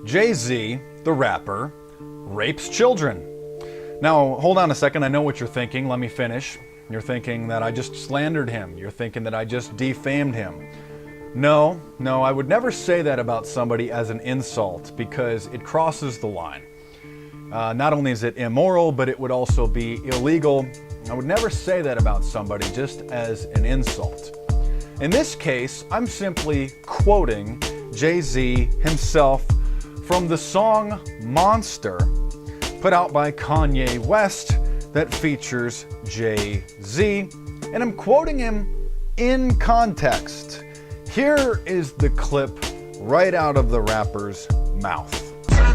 Jay-Z, the rapper, rapes children. Now, hold on a second. I know what you're thinking. Let me finish. You're thinking that I just slandered him. You're thinking that I just defamed him. No, I would never say that about somebody as an insult because it crosses the line. Not only is it immoral, but it would also be illegal. I would never say that about somebody just as an insult. In this case, I'm simply quoting Jay-Z himself from the song Monster, put out by Kanye West, that features Jay-Z, and I'm quoting him in context. Here is the clip right out of the rapper's mouth.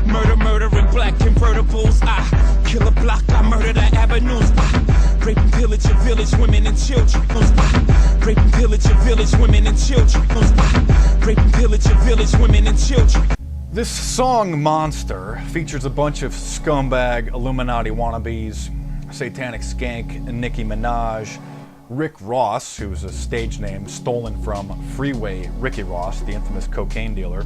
Murder in black convertibles. I kill a block, I murder the avenues. I rape and pillage your village, women and children. I rape and pillage your village, women and children. I rape and pillage your village, women and children. This song, Monster, features a bunch of scumbag Illuminati wannabes, Satanic Skank, Nicki Minaj, Rick Ross, who's a stage name stolen from Freeway Ricky Ross, the infamous cocaine dealer,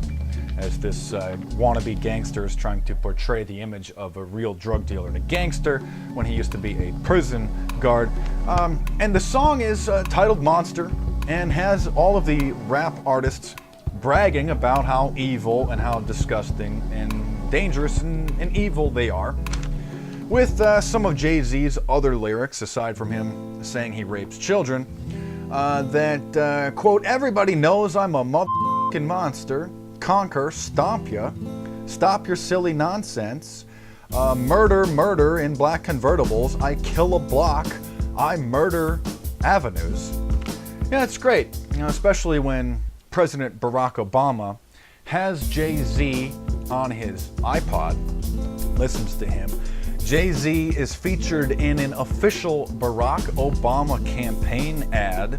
as this wannabe gangster is trying to portray the image of a real drug dealer and a gangster when he used to be a prison guard. And the song is titled Monster and has all of the rap artists bragging about how evil and how disgusting and dangerous and evil they are. With some of Jay-Z's other lyrics, aside from him saying he rapes children, that, quote, everybody knows I'm a motherfucking monster. Conquer, stomp ya, stop your silly nonsense, murder in black convertibles, I kill a block, I murder avenues. Yeah, it's great, especially when President Barack Obama has Jay-Z on his iPod, listens to him. Jay-Z is featured in an official Barack Obama campaign ad.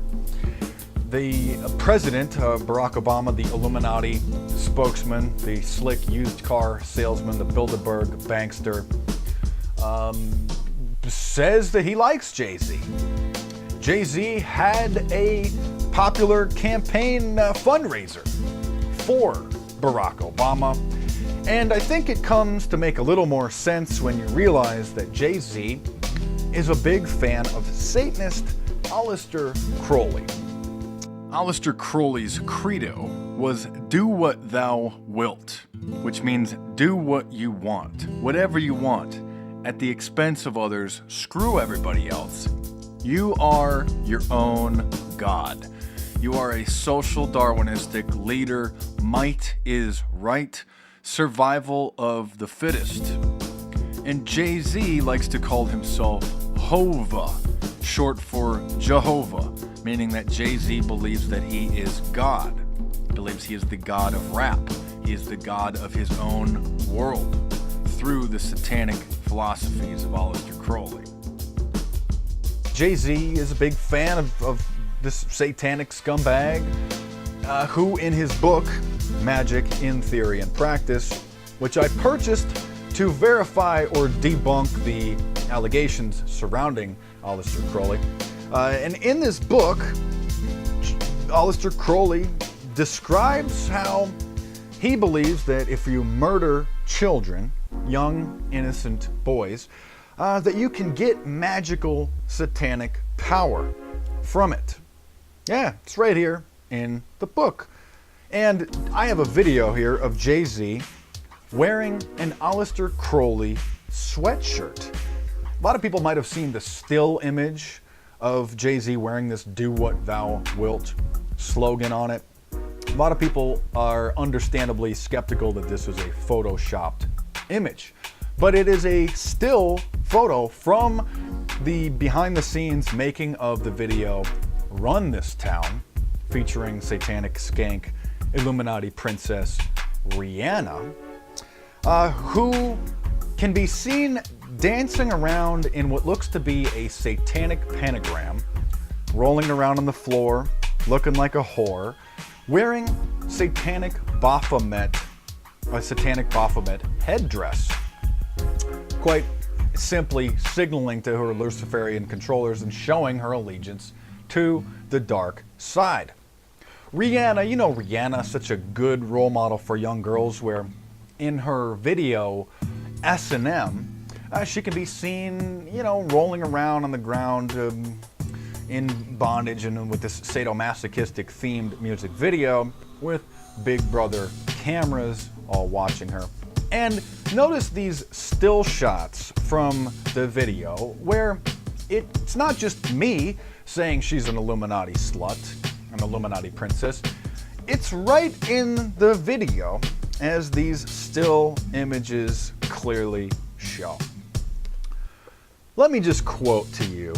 The president, Barack Obama, the Illuminati spokesman, the slick used car salesman, the Bilderberg bankster, says that he likes Jay-Z. Jay-Z had a popular campaign fundraiser for Barack Obama, and I think it comes to make a little more sense when you realize that Jay-Z is a big fan of Satanist Aleister Crowley. Aleister Crowley's credo was do what thou wilt, which means do what you want, whatever you want, at the expense of others, screw everybody else. You are your own God. You are a social Darwinistic leader, might is right, survival of the fittest. And Jay-Z likes to call himself Hova, short for Jehovah, meaning that Jay-Z believes that he is God. He believes he is the God of rap. He is the God of his own world through the satanic philosophies of Aleister Crowley. Jay-Z is a big fan of this satanic scumbag who in his book, Magic in Theory and Practice, which I purchased to verify or debunk the allegations surrounding Aleister Crowley. And in this book, Aleister Crowley describes how he believes that if you murder children, young, innocent boys, that you can get magical satanic power from it. Yeah, it's right here in the book. And I have a video here of Jay-Z wearing an Aleister Crowley sweatshirt. A lot of people might have seen the still image of Jay-Z wearing this do what thou wilt slogan on it. A lot of people are understandably skeptical that this is a photoshopped image, but it is a still photo from the behind the scenes making of the video Run This Town, featuring Satanic Skank Illuminati princess Rihanna, who can be seen dancing around in what looks to be a satanic pentagram, rolling around on the floor, looking like a whore, wearing satanic Baphomet, a satanic Baphomet headdress, quite simply signaling to her Luciferian controllers and showing her allegiance to the dark side. Rihanna, you know Rihanna, such a good role model for young girls, where in her video S&M, she can be seen, you know, rolling around on the ground in bondage and with this sadomasochistic themed music video with Big Brother cameras all watching her. And notice these still shots from the video where it's not just me saying she's an Illuminati slut, an Illuminati princess. It's right in the video as these still images clearly show. Let me just quote to you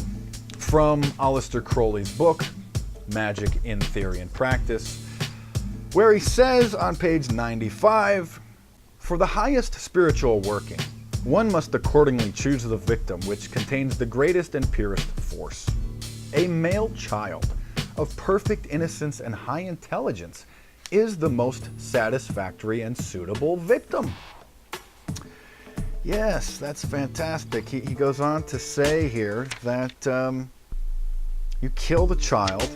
from Aleister Crowley's book, Magic in Theory and Practice, where he says on page 95, "For the highest spiritual working, one must accordingly choose the victim which contains the greatest and purest force. A male child of perfect innocence and high intelligence is the most satisfactory and suitable victim." Yes, that's fantastic. He goes on to say here that you kill the child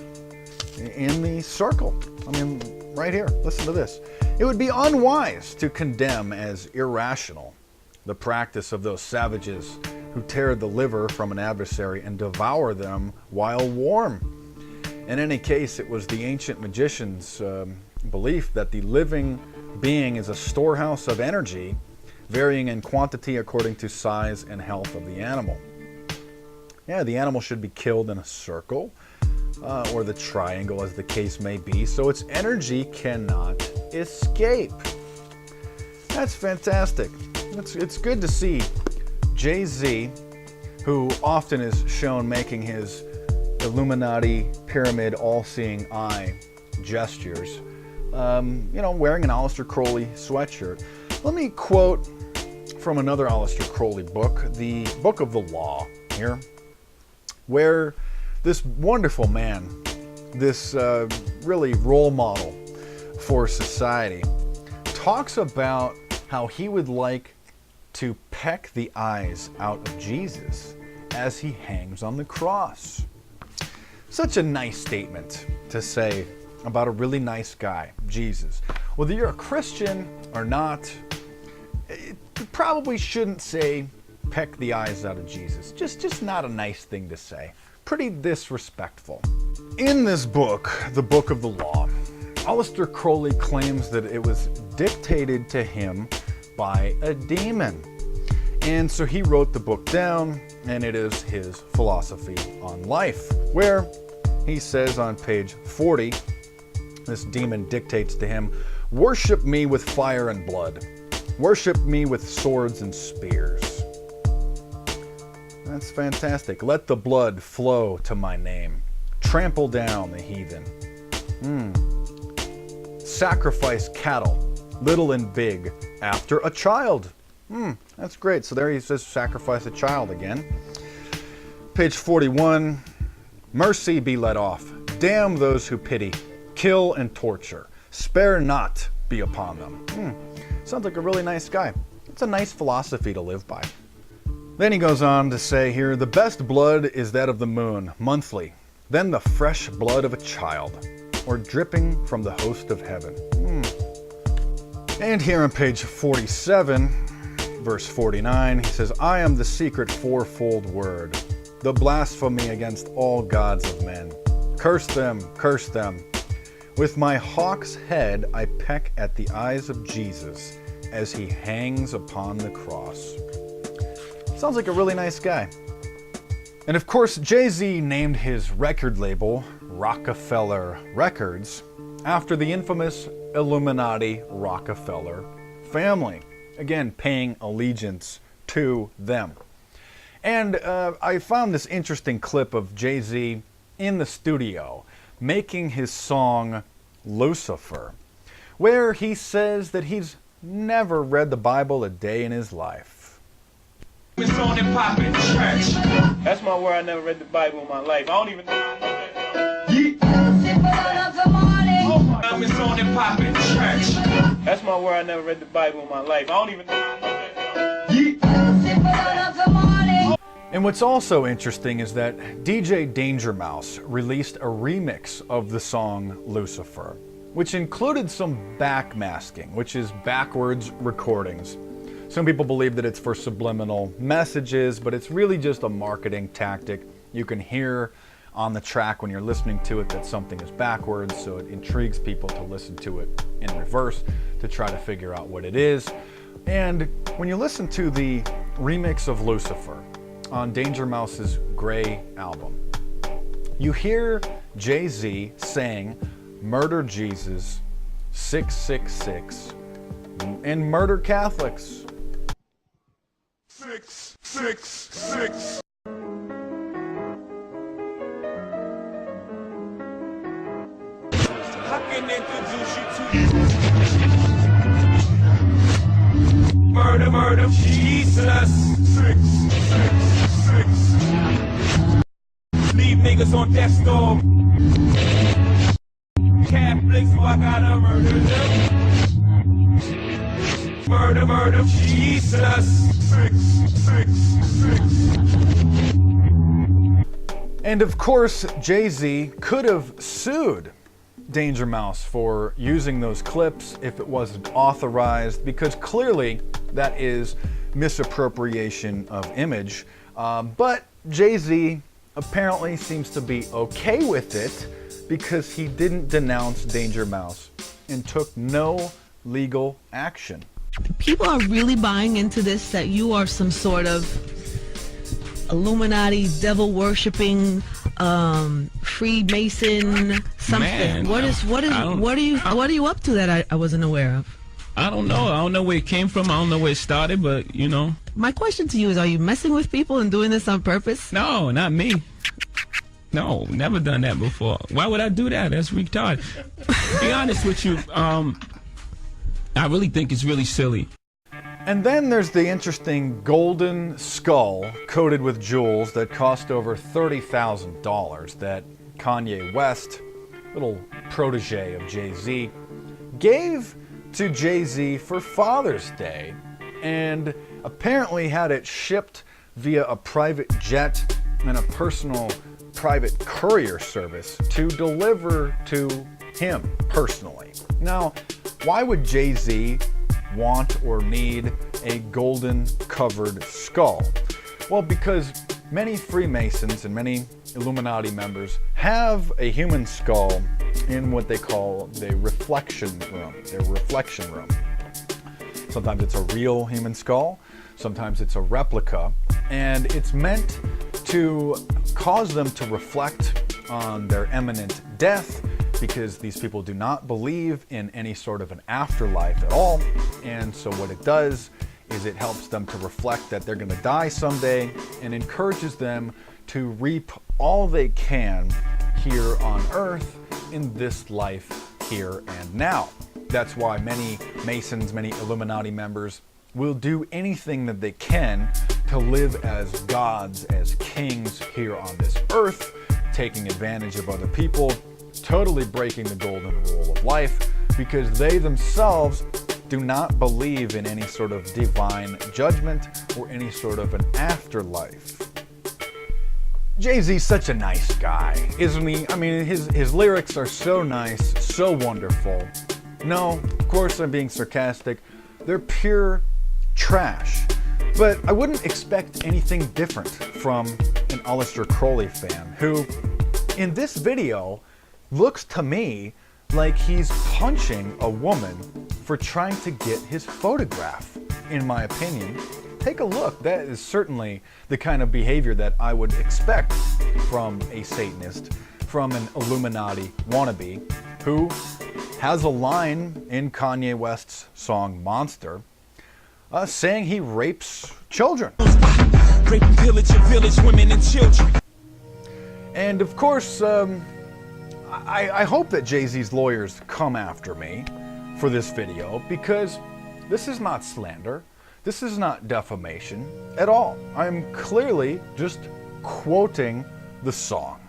in the circle. I mean, right here, listen to this. "It would be unwise to condemn as irrational the practice of those savages who tear the liver from an adversary and devour them while warm. In any case, it was the ancient magicians' belief that the living being is a storehouse of energy, varying in quantity according to size and health of the animal. Yeah, the animal should be killed in a circle, or the triangle as the case may be, so its energy cannot escape." That's fantastic. It's good to see Jay-Z, who often is shown making his Illuminati pyramid all-seeing eye gestures, you know, wearing an Aleister Crowley sweatshirt. Let me quote from another Aleister Crowley book, the Book of the Law here, where this wonderful man, this really role model for society, talks about how he would like to peck the eyes out of Jesus as he hangs on the cross. Such a nice statement to say about a really nice guy, Jesus. Whether you're a Christian or not, you probably shouldn't say peck the eyes out of Jesus. Just not a nice thing to say. Pretty disrespectful. In this book, the Book of the Law, Aleister Crowley claims that it was dictated to him by a demon. And so he wrote the book down, and it is his philosophy on life, where he says on page 40, this demon dictates to him, "Worship me with fire and blood. Worship me with swords and spears." That's fantastic. "Let the blood flow to my name. Trample down the heathen. Sacrifice cattle, little and big, after a child." That's great. So there he says sacrifice a child again. Page 41, "Mercy be let off. Damn those who pity. Kill and torture. Spare not be upon them." Sounds like a really nice guy. It's a nice philosophy to live by. Then he goes on to say here, "The best blood is that of the moon, monthly, then the fresh blood of a child, or dripping from the host of heaven." And here on page 47, verse 49, he says, "I am the secret fourfold word, the blasphemy against all gods of men. Curse them, curse them. With my hawk's head I peck at the eyes of Jesus as he hangs upon the cross." Sounds like a really nice guy. And of course, Jay-Z named his record label Rockefeller Records after the infamous Illuminati Rockefeller family. Again, paying allegiance to them. And I found this interesting clip of Jay-Z in the studio making his song Lucifer, where he says that he's never read the Bible a day in his life. It's on and poppin', church. That's my word. I never read the Bible in my life. I don't even know how I know that. Yeet. It's on and poppin', church. That's my word. I never read the Bible in my life. I don't even know how I know that. Yeet. And what's also interesting is that DJ Danger Mouse released a remix of the song Lucifer. which included some backmasking, which is backwards recordings. Some people believe that it's for subliminal messages, but it's really just a marketing tactic. You can hear on the track when you're listening to it that something is backwards, so it intrigues people to listen to it in reverse to try to figure out what it is. And when you listen to the remix of Lucifer on Danger Mouse's Grey album, you hear Jay-Z saying, "Murder Jesus, 666, and murder Catholics." 666. I can introduce you to murder, murder, Jesus. 666. Leave niggas on death row. Catholics, so I gotta murder them. Murder, murder, Jesus. 666. And of course, Jay-Z could have sued Danger Mouse for using those clips if it wasn't authorized, because clearly that is misappropriation of image. But Jay-Z apparently seems to be okay with it because he didn't denounce Danger Mouse and took no legal action. People are really buying into this, that you are some sort of Illuminati, devil worshipping, Freemason, something. Man, what are you up to that I wasn't aware of? I don't know. I don't know where it came from. I don't know where it started, but you know. My question to you is, are you messing with people and doing this on purpose? No, not me. No, never done that before. Why would I do that? That's retarded. To be honest with you, I really think it's really silly. And then there's the interesting golden skull coated with jewels that cost over $30,000 that Kanye West, little protege of Jay-Z, gave to Jay-Z for Father's Day, and apparently had it shipped via a private jet and a personal private courier service to deliver to him personally. Now, why would Jay-Z want or need a golden covered skull? Well, because many Freemasons and many Illuminati members have a human skull in what they call the reflection room, their reflection room. Sometimes it's a real human skull, sometimes it's a replica, and it's meant to cause them to reflect on their imminent death, because these people do not believe in any sort of an afterlife at all. And so what it does is it helps them to reflect that they're going to die someday, and encourages them to reap all they can here on earth in this life here and now. That's why many Masons, many Illuminati members will do anything that they can to live as gods, as kings here on this earth, taking advantage of other people, totally breaking the golden rule of life, because they themselves do not believe in any sort of divine judgment or any sort of an afterlife. Jay-Z's such a nice guy, isn't he? I mean, his lyrics are so nice, so wonderful. No, of course I'm being sarcastic. They're pure trash. But I wouldn't expect anything different from an Aleister Crowley fan, who, in this video, looks to me like he's punching a woman for trying to get his photograph, in my opinion. Take a look. That is certainly the kind of behavior that I would expect from a Satanist, from an Illuminati wannabe, who has a line in Kanye West's song Monster, saying he rapes children. Rape and pillage your village, women and children. And of course, I hope that Jay-Z's lawyers come after me for this video, because this is not slander. This is not defamation at all. I'm clearly just quoting the song,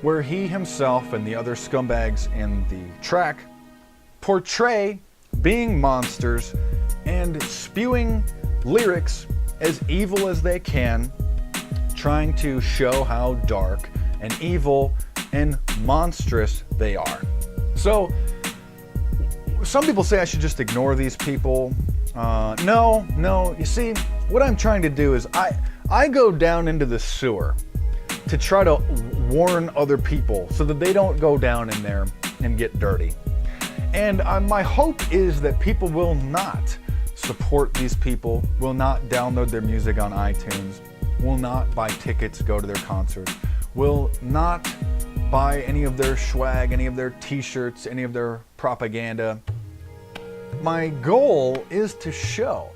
where he himself and the other scumbags in the track portray being monsters and spewing lyrics as evil as they can, trying to show how dark and evil and monstrous they are. So some people say I should just ignore these people. No. You see, what I'm trying to do is I go down into the sewer to try to warn other people so that they don't go down in there and get dirty. And my hope is that people will not support these people, will not download their music on iTunes, will not buy tickets, go to their concerts, will not buy any of their swag, any of their t-shirts, any of their propaganda. My goal is to show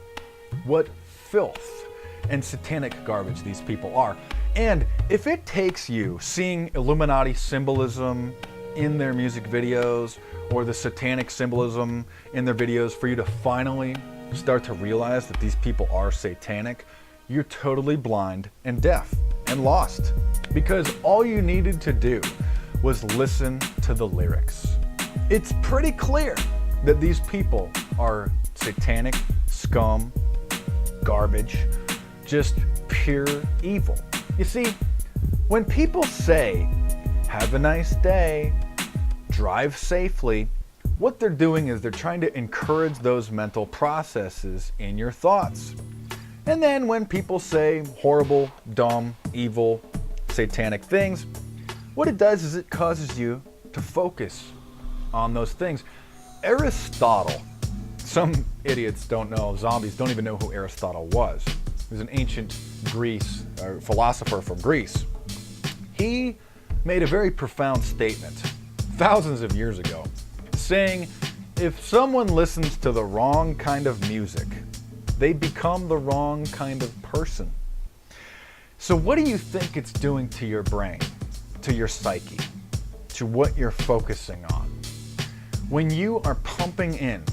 what filth and satanic garbage these people are. And if it takes you seeing Illuminati symbolism in their music videos or the satanic symbolism in their videos for you to finally start to realize that these people are satanic, you're totally blind and deaf and lost. Because all you needed to do was listen to the lyrics. It's pretty clear that these people are satanic, scum, garbage, just pure evil. You see, when people say, have a nice day, drive safely, what they're doing is they're trying to encourage those mental processes in your thoughts. And then when people say horrible, dumb, evil, satanic things, what it does is it causes you to focus on those things. Aristotle, some idiots don't know, zombies don't even know who Aristotle was. He was an ancient Greece, philosopher from Greece. He made a very profound statement thousands of years ago, saying if someone listens to the wrong kind of music, they become the wrong kind of person. So what do you think it's doing to your brain, to your psyche, to what you're focusing on? When you are pumping in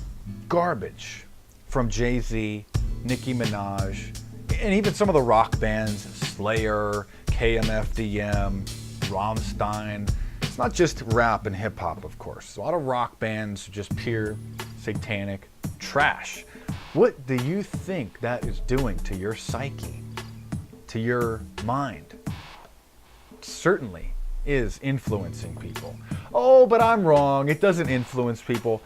garbage from Jay-Z, Nicki Minaj, and even some of the rock bands, Slayer, KMFDM, Rammstein. It's not just rap and hip hop, of course. A lot of rock bands are just pure satanic trash. What do you think that is doing to your psyche, to your mind? It certainly is influencing people. Oh, but I'm wrong. It doesn't influence people.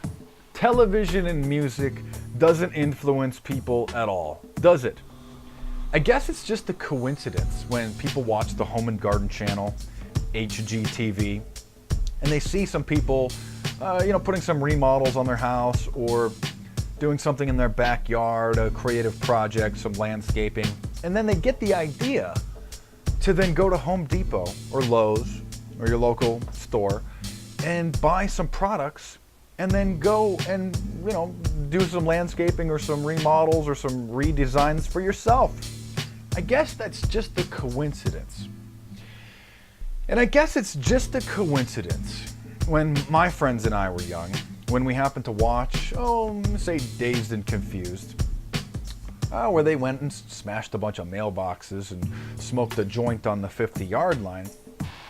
Television and music doesn't influence people at all, does it? I guess it's just a coincidence when people watch the Home and Garden channel, HGTV, and they see some people, putting some remodels on their house or doing something in their backyard, a creative project, some landscaping, and then they get the idea to then go to Home Depot or Lowe's or your local store and buy some products and then go and, do some landscaping or some remodels or some redesigns for yourself. I guess that's just a coincidence. And I guess it's just a coincidence when my friends and I were young, when we happened to watch, say Dazed and Confused, where they went and smashed a bunch of mailboxes and smoked a joint on the 50-yard line.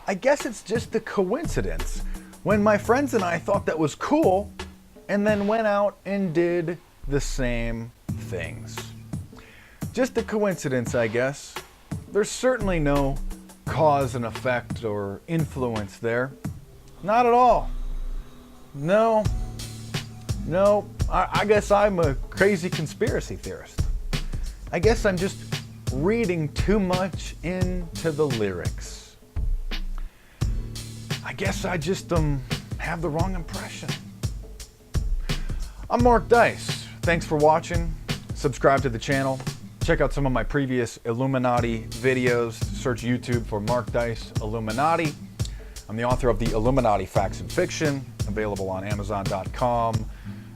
I guess it's just a coincidence when my friends and I thought that was cool and then went out and did the same things. Just a coincidence, I guess. There's certainly no cause and effect or influence there. Not at all. No. I guess I'm a crazy conspiracy theorist. I guess I'm just reading too much into the lyrics. I guess I just have the wrong impression. I'm Mark Dice. Thanks for watching. Subscribe to the channel. Check out some of my previous Illuminati videos. Search YouTube for Mark Dice Illuminati. I'm the author of the Illuminati Facts and Fiction, available on Amazon.com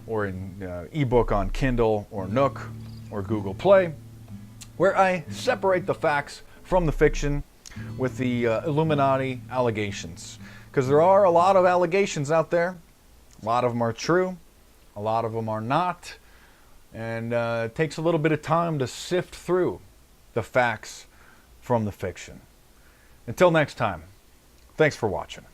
or in ebook on Kindle or Nook or Google Play, where I separate the facts from the fiction with the Illuminati allegations. Because there are a lot of allegations out there. A lot of them are true. A lot of them are not. And it takes a little bit of time to sift through the facts from the fiction. Until next time, thanks for watching.